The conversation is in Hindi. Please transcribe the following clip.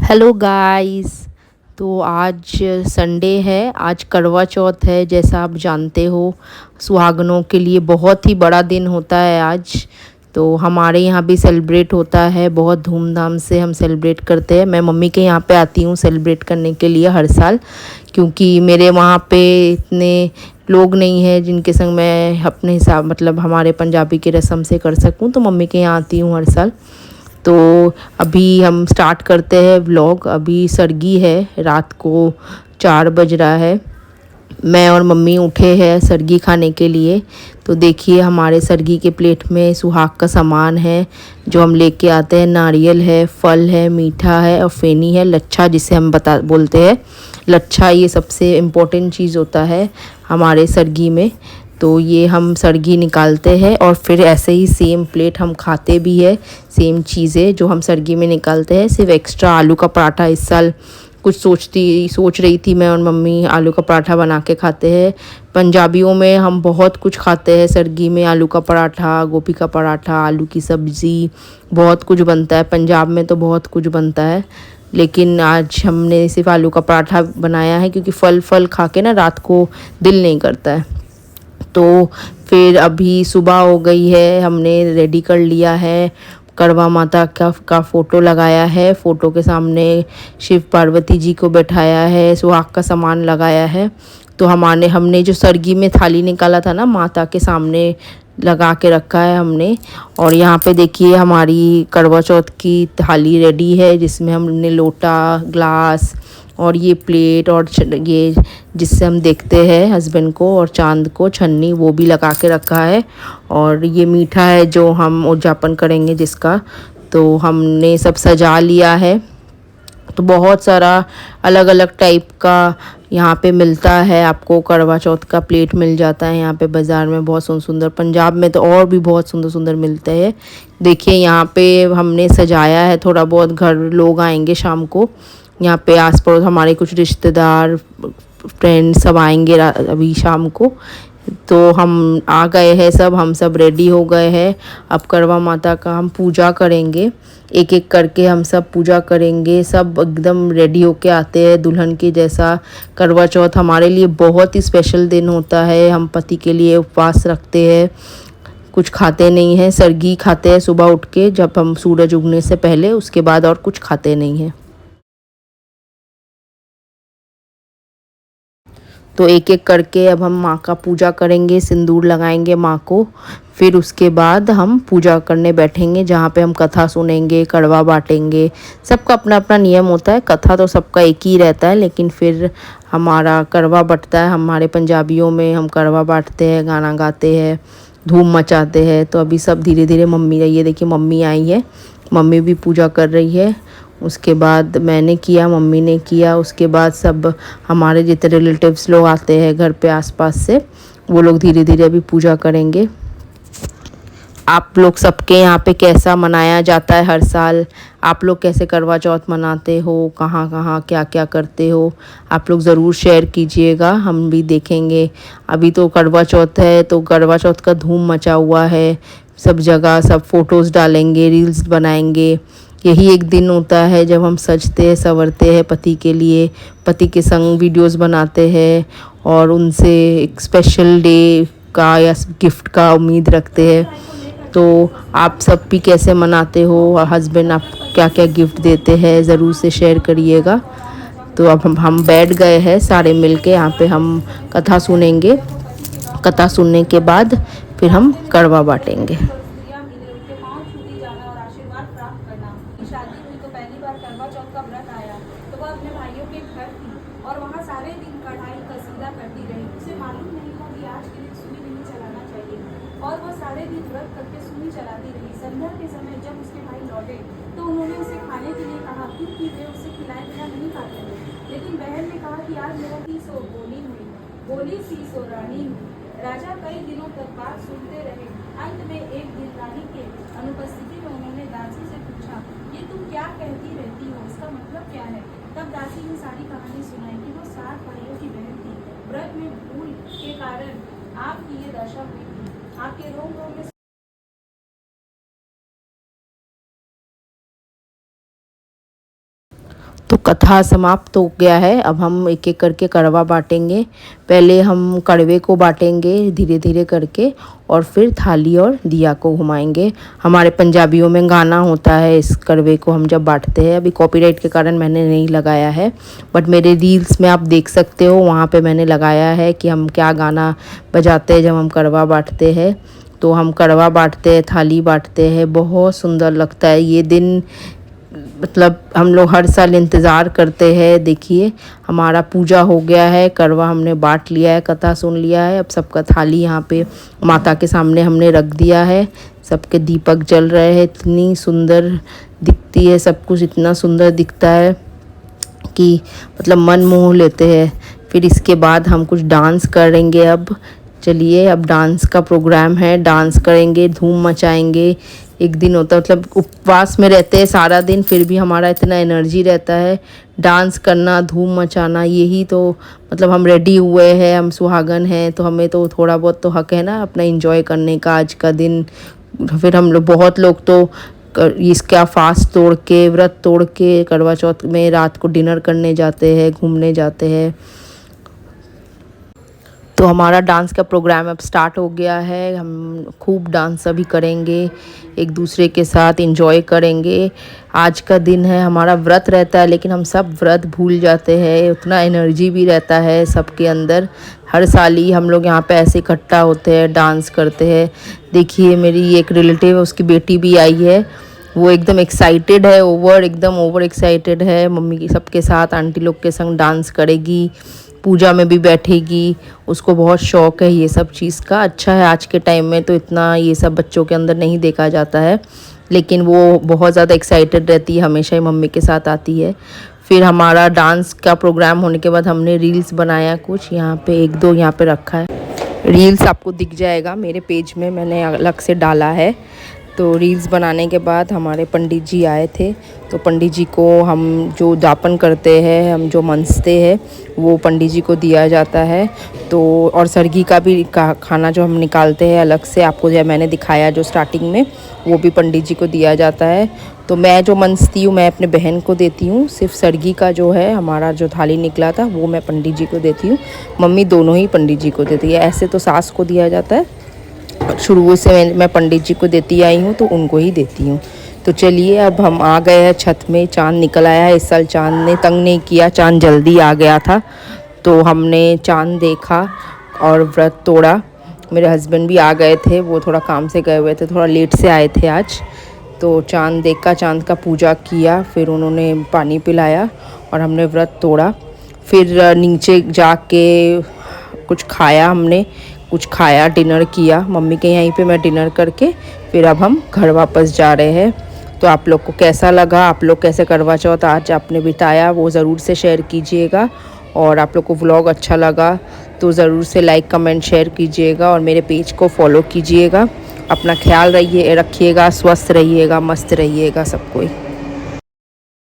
Hello guys. तो आज संडे है, आज करवा चौथ है। जैसा आप जानते हो, सुहागनों के लिए बहुत ही बड़ा दिन होता है आज। तो हमारे यहाँ भी सेलिब्रेट होता है, बहुत धूमधाम से हम सेलिब्रेट करते हैं। मैं मम्मी के यहाँ पे आती हूँ सेलिब्रेट करने के लिए हर साल, क्योंकि मेरे वहाँ पे इतने लोग नहीं हैं जिनके संग मैं अपने हिसाब मतलब हमारे पंजाबी के रस्म से कर सकूँ। तो मम्मी के यहाँ आती हूँ हर साल। तो अभी हम स्टार्ट करते हैं व्लॉग। अभी सरगी है, रात को 4 बज रहा है। मैं और मम्मी उठे हैं सरगी खाने के लिए। तो देखिए हमारे सरगी के प्लेट में सुहाग का सामान है जो हम लेके आते हैं। नारियल है, फल है, मीठा है और फेनी है, लच्छा जिसे हम बोलते हैं लच्छा। ये सबसे इम्पोर्टेंट चीज़ होता है हमारे सरगी में। तो ये हम सरगी निकालते हैं और फिर ऐसे ही सेम प्लेट हम खाते भी है। सेम चीज़ें जो हम सरगी में निकालते हैं, सिर्फ एक्स्ट्रा आलू का पराठा इस साल कुछ सोच रही थी मैं और मम्मी, आलू का पराठा बना के खाते हैं। पंजाबियों में हम बहुत कुछ खाते हैं सरगी में, आलू का पराठा, गोभी का पराठा, आलू की सब्ज़ी, बहुत कुछ बनता है। पंजाब में तो बहुत कुछ बनता है, लेकिन आज हमने सिर्फ आलू का पराठा बनाया है क्योंकि फल फल खा के ना रात को दिल नहीं करता है। तो फिर अभी सुबह हो गई है, हमने रेडी कर लिया है। करवा माता का फ़ोटो लगाया है, फ़ोटो के सामने शिव पार्वती जी को बैठाया है, सुहाग का सामान लगाया है। तो हमने जो सरगी में थाली निकाला था ना, माता के सामने लगा के रखा है हमने। और यहाँ पे देखिए हमारी करवा चौथ की थाली रेडी है, जिसमें हमने लोटा, ग्लास और ये प्लेट और ये जिससे हम देखते हैं हस्बैंड को, और चांद को छन्नी, वो भी लगा के रखा है। और ये मीठा है जो हम उद्यापन करेंगे जिसका, तो हमने सब सजा लिया है। तो बहुत सारा अलग अलग टाइप का यहाँ पे मिलता है आपको। करवा चौथ का प्लेट मिल जाता है यहाँ पे बाज़ार में, बहुत सुंदर सुंदर। पंजाब में तो और भी बहुत सुंदर सुंदर मिलते हैं। देखिए यहाँ पे हमने सजाया है थोड़ा बहुत, घर लोग आएंगे शाम को। यहाँ पे आस पड़ोस हमारे कुछ रिश्तेदार, फ्रेंड्स सब आएंगे अभी शाम को। तो हम आ गए हैं, हम सब रेडी हो गए हैं। अब करवा माता का हम पूजा करेंगे, एक एक करके हम सब पूजा करेंगे। सब एकदम रेडी होके आते हैं दुल्हन के जैसा। करवा चौथ हमारे लिए बहुत ही स्पेशल दिन होता है। हम पति के लिए उपवास रखते हैं, कुछ खाते नहीं हैं, सरगी खाते हैं सुबह उठ के जब हम सूरज उगने से पहले, उसके बाद और कुछ खाते नहीं हैं। तो एक एक करके अब हम माँ का पूजा करेंगे, सिंदूर लगाएंगे माँ को। फिर उसके बाद हम पूजा करने बैठेंगे, जहाँ पे हम कथा सुनेंगे, कड़वा बांटेंगे। सबका अपना अपना नियम होता है, कथा तो सबका एक ही रहता है, लेकिन फिर हमारा करवा बंटता है। हमारे पंजाबियों में हम करवा बांटते हैं, गाना गाते हैं, धूम मचाते हैं। तो अभी सब धीरे धीरे मम्मी, ये देखिए मम्मी आई है, मम्मी भी पूजा कर रही है। उसके बाद मैंने किया, मम्मी ने किया। उसके बाद सब हमारे जितने रिलेटिव्स लोग आते हैं घर पे आसपास से, वो लोग धीरे धीरे अभी पूजा करेंगे। आप लोग सबके यहाँ पे कैसा मनाया जाता है हर साल? आप लोग कैसे करवा चौथ मनाते हो, कहाँ कहाँ क्या क्या करते हो? आप लोग ज़रूर शेयर कीजिएगा, हम भी देखेंगे। अभी तो करवा चौथ है, तो करवा चौथ का धूम मचा हुआ है सब जगह। सब फ़ोटोज़ डालेंगे, रील्स बनाएंगे। यही एक दिन होता है जब हम सजते हैं संवरते हैं पति के लिए, पति के संग वीडियोस बनाते हैं और उनसे एक स्पेशल डे का या गिफ्ट का उम्मीद रखते हैं। तो आप सब भी कैसे मनाते हो? हस्बैंड आप क्या क्या गिफ्ट देते हैं, ज़रूर से शेयर करिएगा। तो अब हम बैठ गए हैं सारे मिलके, यहाँ पे हम कथा सुनेंगे। कथा सुनने के बाद फिर हम कड़वा बांटेंगे। शादी हुई तो पहली बार करवा चौथ का व्रत आया, तो वह अपने भाइयों के घर थी और वहाँ सारे दिन कढ़ाई कसीदा करती रही। उसे मालूम नहीं था कि आज के दिन सुई नहीं चलाना चाहिए, और वह सारे दिन व्रत करके सुई चलाती रही। संध्या के समय जब उसके भाई लौटे तो उन्होंने उसे खाने के लिए कहा, क्योंकि वे उसे खिलाए बिना नहीं खाते थे। लेकिन बहन ने कहा कि आज मेरा तीस और बोली सी सो रानी हुई। राजा कई दिनों तक बात सुनते रहे। अंत में एक दिन रानी के अनुपस्थिति में उन्होंने दासी से पूछा, ये तुम क्या कहती रहती हो, इसका मतलब क्या है? तब दासी ने सारी कहानी सुनाई कि वो 7 भाइयों की बहन थी। व्रत में भूल के कारण आपकी ये दशा हुई थी। आपके रोम रोम में तो कथा समाप्त हो गया है। अब हम एक एक करके कड़वा बांटेंगे। पहले हम कड़वे को बांटेंगे धीरे धीरे करके और फिर थाली और दिया को घुमाएंगे। हमारे पंजाबियों में गाना होता है इस कड़वे को हम जब बांटते हैं। अभी कॉपीराइट के कारण मैंने नहीं लगाया है, बट मेरे रील्स में आप देख सकते हो, वहाँ पे मैंने लगाया है कि हम क्या गाना बजाते हैं जब हम कड़वा बांटते हैं। तो हम कड़वा बांटते हैं, थाली बांटते हैं, बहुत सुंदर लगता है ये दिन। मतलब हम लोग हर साल इंतज़ार करते हैं। देखिए हमारा पूजा हो गया है, कड़वा हमने बांट लिया है, कथा सुन लिया है। अब सबका थाली यहाँ पे माता के सामने हमने रख दिया है। सबके दीपक जल रहे हैं। इतनी सुंदर दिखती है, सब कुछ इतना सुंदर दिखता है कि मतलब मन मोह लेते हैं। फिर इसके बाद हम कुछ डांस करेंगे। अब चलिए, अब डांस का प्रोग्राम है, डांस करेंगे, धूम मचाएंगे। एक दिन होता है मतलब उपवास में रहते हैं सारा दिन, फिर भी हमारा इतना एनर्जी रहता है डांस करना, धूम मचाना। यही तो मतलब हम रेडी हुए हैं, हम सुहागन हैं, तो हमें तो थोड़ा बहुत तो हक है ना अपना एंजॉय करने का आज का दिन। फिर हम लोग बहुत लोग तो इसका फास्ट तोड़ के, व्रत तोड़ के करवा चौथ में रात को डिनर करने जाते हैं, घूमने जाते हैं। तो हमारा डांस का प्रोग्राम अब स्टार्ट हो गया है। हम खूब डांस अभी करेंगे, एक दूसरे के साथ एंजॉय करेंगे। आज का दिन है, हमारा व्रत रहता है, लेकिन हम सब व्रत भूल जाते हैं। उतना एनर्जी भी रहता है सबके अंदर। हर साल ही हम लोग यहाँ पे ऐसे इकट्ठा होते हैं, डांस करते हैं। देखिए मेरी एक रिलेटिव है, उसकी बेटी भी आई है। वो एकदम एक्साइटेड है, एकदम ओवर एक्साइटेड है। मम्मी की सबके साथ, आंटी लोग के संग डांस करेगी, पूजा में भी बैठेगी। उसको बहुत शौक़ है ये सब चीज़ का। अच्छा है, आज के टाइम में तो इतना ये सब बच्चों के अंदर नहीं देखा जाता है, लेकिन वो बहुत ज़्यादा एक्साइटेड रहती है, हमेशा ही मम्मी के साथ आती है। फिर हमारा डांस का प्रोग्राम होने के बाद हमने रील्स बनाया कुछ, यहाँ पे एक दो यहाँ पे रखा है। रील्स आपको दिख जाएगा मेरे पेज में, मैंने अलग से डाला है। तो रील्स बनाने के बाद हमारे पंडित जी आए थे। तो पंडित जी को हम जो दापन करते हैं, हम जो मनसते हैं, वो पंडित जी को दिया जाता है। तो और सरगी का भी खाना जो हम निकालते हैं अलग से, आपको जब मैंने दिखाया जो स्टार्टिंग में, वो भी पंडित जी को दिया जाता है। तो मैं जो मनसती हूँ मैं अपने बहन को देती हूँ। सिर्फ सरगी का जो है हमारा जो थाली निकला था वो मैं पंडित जी को देती हूँ। मम्मी दोनों ही पंडित जी को देती है। ऐसे तो सास को दिया जाता है, शुरू से मैं पंडित जी को देती आई हूँ तो उनको ही देती हूँ। तो चलिए अब हम आ गए हैं छत में। चांद निकल आया है। इस साल चांद ने तंग नहीं किया, चांद जल्दी आ गया था। तो हमने चांद देखा और व्रत तोड़ा। मेरे हस्बैंड भी आ गए थे, वो थोड़ा काम से गए हुए थे, थोड़ा लेट से आए थे आज। तो चांद देखा, चांद का पूजा किया, फिर उन्होंने पानी पिलाया और हमने व्रत तोड़ा। फिर नीचे जाके कुछ खाया, हमने कुछ खाया, डिनर किया मम्मी के यहीं पे। मैं डिनर करके फिर अब हम घर वापस जा रहे हैं। तो आप लोग को कैसा लगा, आप लोग कैसे करवा चौथ आज आपने बिताया, वो ज़रूर से शेयर कीजिएगा। और आप लोग को व्लॉग अच्छा लगा तो ज़रूर से लाइक कमेंट शेयर कीजिएगा और मेरे पेज को फॉलो कीजिएगा। अपना ख्याल रखिएगा, स्वस्थ रहिएगा, मस्त रहिएगा सब कोई।